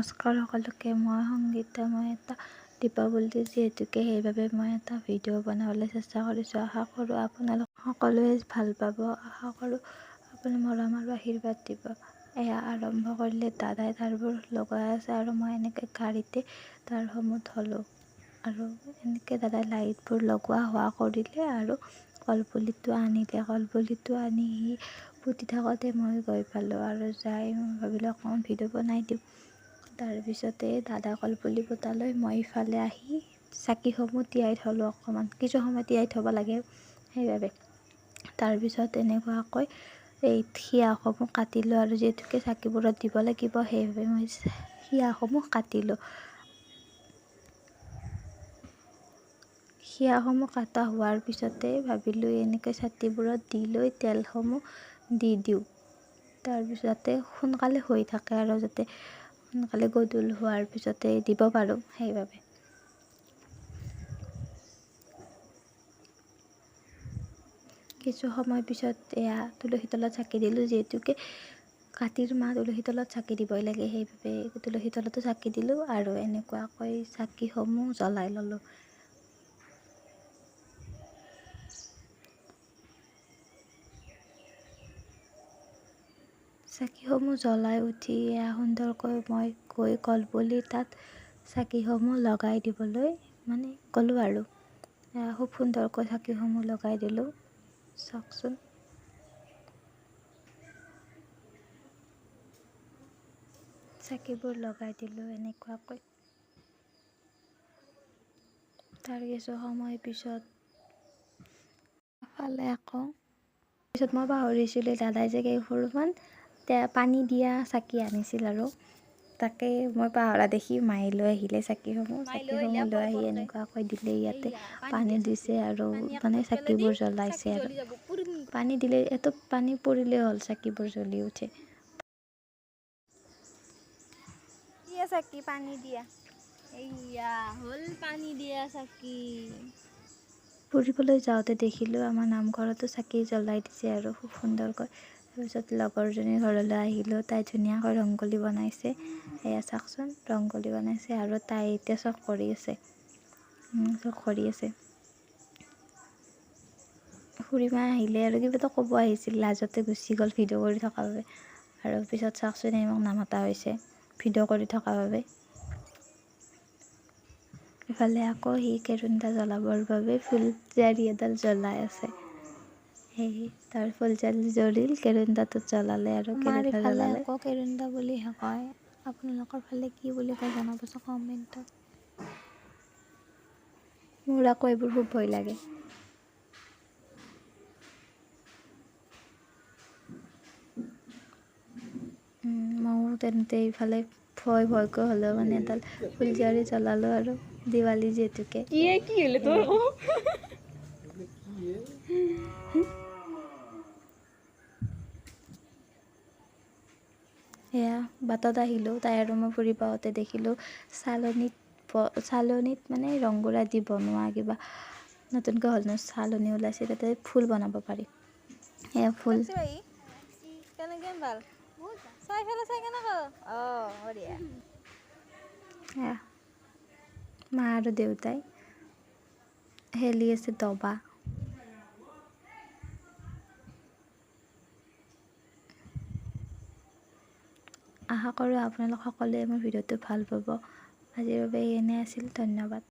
নমস্কাৰ সকলোকে। মই সংগীতা। মই এটা দীপাৱলী যিহেতুকে সেইবাবে মই এটা ভিডিঅ' বনাবলৈ চেষ্টা কৰিছোঁ। আশা কৰোঁ আপোনালোক সকলোৱে ভাল পাব। আশা কৰোঁ আপুনি মৰম আৰু আশীৰ্বাদ দিব। এয়া আৰম্ভ কৰিলে দাদাই তাঁৰবোৰ লগাই আছে আৰু মই এনেকৈ গাড়ীতে তাঁৰসমূহ ধলোঁ আৰু এনেকৈ দাদাই লাইটবোৰ লগোৱা হোৱা কৰিলে আৰু কলপুলিটো আনিলে। কলপুলিটো আনি সি পুতি থাকোঁতে মই গৈ পালোঁ আৰু যাই মই ভাবিলোঁ অকণমান ভিডিঅ' বনাই দিওঁ। তাৰপিছতে দাদা কলপুলি পোতালৈ মই ইফালে আহি চাকিসমূহ তিয়াই থলোঁ। অকণমান কিছু সময় তিয়াই থ'ব লাগে সেইবাবে। তাৰপিছত এনেকুৱাকৈ এই সীয়াসমূহ কাটিলোঁ আৰু যিহেতুকে চাকিবোৰত দিব লাগিব সেইবাবে মই সীয়াসমূহ কাটিলোঁ। সীয়াসমূহ কাটা হোৱাৰ পিছতে ভাবিলোঁ এনেকৈ চাকিবোৰত দি লৈ তেলসমূহ দি দিওঁ। তাৰপিছতে সোনকালে হৈ থাকে আৰু যাতে সোনকালে গধূল হোৱাৰ পিছতে দিব পাৰোঁ সেইবাবে। কিছু সময় পিছত এয়া তুলসী তলত চাকি দিলোঁ। যিহেতুকে কাতিৰ মাহ তুলসী তলত চাকি দিবই লাগে সেইবাবে তুলসী তলতো চাকি দিলোঁ আৰু এনেকুৱাকৈ চাকিসমূহ জ্বলাই ল'লোঁ। চাকিসমূহ জ্বলাই উঠি এয়া সুন্দৰকৈ মই গৈ কলপুলি তাত চাকিসমূহ লগাই দিবলৈ গ'লোঁ আৰু খুব সুন্দৰকৈ চাকিসমূহ লগাই দিলোঁ। চাওকচোন চাকিবোৰ লগাই দিলোঁ এনেকুৱাকৈ। তাৰ কিছু সময় পিছত মই পাহৰিছিলোঁ দাদাই যে কেইসৰুমান পানী দিয়া চাকি আনিছিল আৰু তাকে মই পাহৰা দেখি মায়ে লৈ আহিলে চাকিসমূহ লৈ আহি এনেকুৱাকৈ দিলে। ইয়াতে পানী দিছে আৰু চাকিবোৰ জ্বলাইছে আৰু পানী দিলে এটোপ পানী পৰিলেই হ'ল চাকিবোৰ জ্বলি উঠে। চাকি পানী দিয়া এইয়া হ'ল পানী দিয়া চাকি। ফুৰিবলৈ যাওঁতে দেখিলোঁ আমাৰ নামঘৰতো চাকি জ্বলাই দিছে আৰু খুব সুন্দৰকৈ। তাৰপিছত লগৰজনীৰ ঘৰলৈ আহিলোঁ। তাই ধুনীয়াকৈ ৰংগলী বনাইছে। এয়া চাওকচোন ৰংগলী বনাইছে আৰু তাই এতিয়া চখ কৰি আছে। খুৰীমা আহিলে আৰু কিবা এটা ক'ব আহিছিল, লাজতে গুচি গ'ল ভিডিঅ' কৰি থকাৰ বাবে। আৰু পিছত চাওকচোন মোক নামতা হৈছে ভিডিঅ' কৰি থকাৰ বাবে। ইফালে আকৌ সি কেৰুন্দা জ্বলাবৰ বাবে ফুলজাৰি এডাল জ্বলাই আছে। সেয়ে তাৰ ফুলজাৰি জ্বলিল, কেৰুন্দাটোত জ্বলালে আৰু কেৰুন্দা জ্বলালে। আকৌ কেৰুন্দা বুলিহে কয়। আপোনালোকৰ ফালে কি বুলি কয় জনাবচোন কমেণ্টত। মোৰ আকৌ এইবোৰ খুব ভয় লাগে। ময়ো তেন্তে ইফালে ভয়কৈ হ'লেও এডাল ফুলজাৰি জ্বলালোঁ আৰু দিৱালী যিহেতুকে। এয়া বাটত আহিলোঁ, তাই আৰু মই ফুৰি পাওঁতে দেখিলোঁ চালনীত ৰংগুলা দি বনোৱা কিবা নতুনকৈ চালনী ওলাইছে, তাতে ফুল বনাব পাৰি। এয়া ফুল মা আৰু দেউতাই হেলি আছে দবা। আশা কৰোঁ আপোনালোক সকলোৱে মোৰ ভিডিঅ'টো ভাল পাব। আজিৰ বাবে এনে আছিল, ধন্যবাদ।